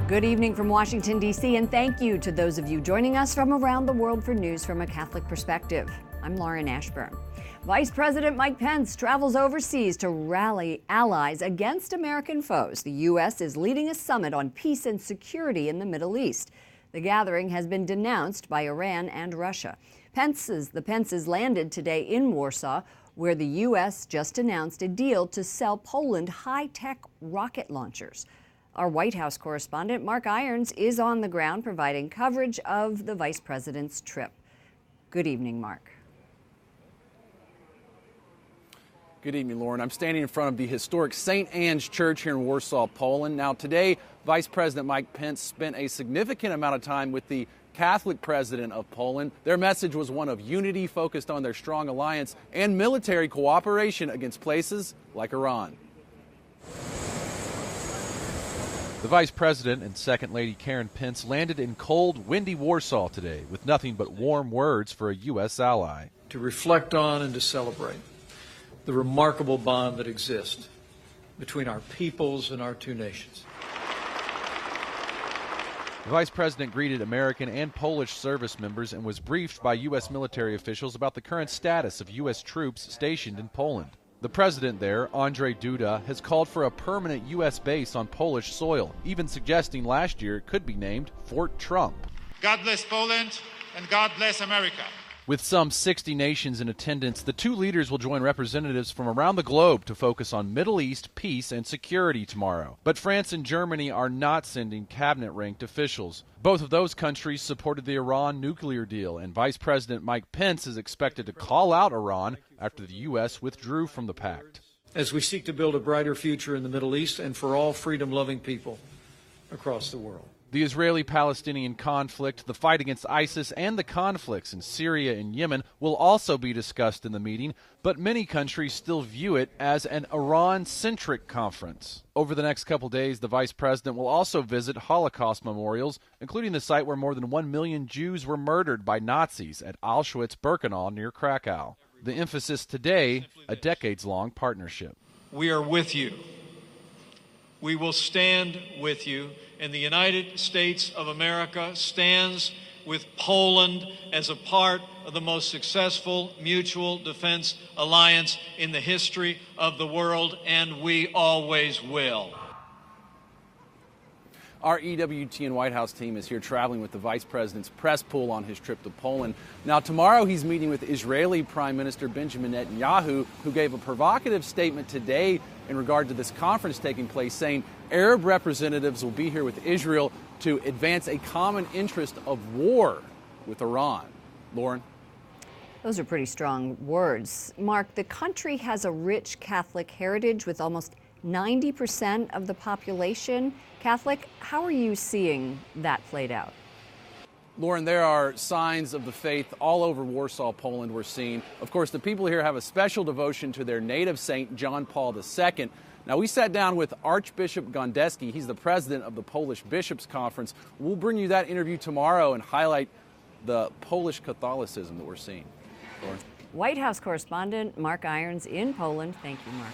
Good evening from Washington, D.C., and thank you to those of you joining us from around the world for news from a Catholic perspective. I'm Lauren Ashburn. Vice President Mike Pence travels overseas to rally allies against American foes. The U.S. is leading a summit on peace and security in the Middle East. The gathering has been denounced by Iran and Russia. The Pences landed today in Warsaw, where the U.S. just announced a deal to sell Poland high-tech rocket launchers. Our White House correspondent, Mark Irons, is on the ground providing coverage of the vice president's trip. Good evening, Mark. Good evening, Lauren. I'm standing in front of the historic St. Anne's Church here in Warsaw, Poland. Now, today, Vice President Mike Pence spent a significant amount of time with the Catholic president of Poland. Their message was one of unity, focused on their strong alliance and military cooperation against places like Iran. The Vice President and Second Lady Karen Pence landed in cold, windy Warsaw today with nothing but warm words for a U.S. ally. To reflect on and to celebrate the remarkable bond that exists between our peoples and our two nations. The Vice President greeted American and Polish service members and was briefed by U.S. military officials about the current status of U.S. troops stationed in Poland. The president there, Andrzej Duda, has called for a permanent U.S. base on Polish soil, even suggesting last year it could be named Fort Trump. God bless Poland and God bless America. With some 60 nations in attendance, the two leaders will join representatives from around the globe to focus on Middle East peace and security tomorrow. But France and Germany are not sending cabinet-ranked officials. Both of those countries supported the Iran nuclear deal, and Vice President Mike Pence is expected to call out Iran after the U.S. withdrew from the pact. As we seek to build a brighter future in the Middle East and for all freedom-loving people across the world. The Israeli-Palestinian conflict, the fight against ISIS, and the conflicts in Syria and Yemen will also be discussed in the meeting, but many countries still view it as an Iran-centric conference. Over the next couple days, the vice president will also visit Holocaust memorials, including the site where more than 1 million Jews were murdered by Nazis at Auschwitz-Birkenau near Krakow. The emphasis today, a decades-long partnership. We are with you. We will stand with you. And the United States of America stands with Poland as a part of the most successful mutual defense alliance in the history of the world, and we always will. Our EWTN White House team is here traveling with the Vice President's press pool on his trip to Poland. Now, tomorrow he's meeting with Israeli Prime Minister Benjamin Netanyahu, who gave a provocative statement today in regard to this conference taking place, saying Arab representatives will be here with Israel to advance a common interest of war with Iran. Lauren? Those are pretty strong words. Mark, the country has a rich Catholic heritage with almost 90% of the population Catholic. How are you seeing that played out? Lauren, there are signs of the faith all over Warsaw, Poland we're seeing. Of course, the people here have a special devotion to their native saint, John Paul II. Now, we sat down with Archbishop Gdansk. He's the president of the Polish Bishops' Conference. We'll bring you that interview tomorrow and highlight the Polish Catholicism that we're seeing. Lauren? White House correspondent Mark Irons in Poland. Thank you, Mark.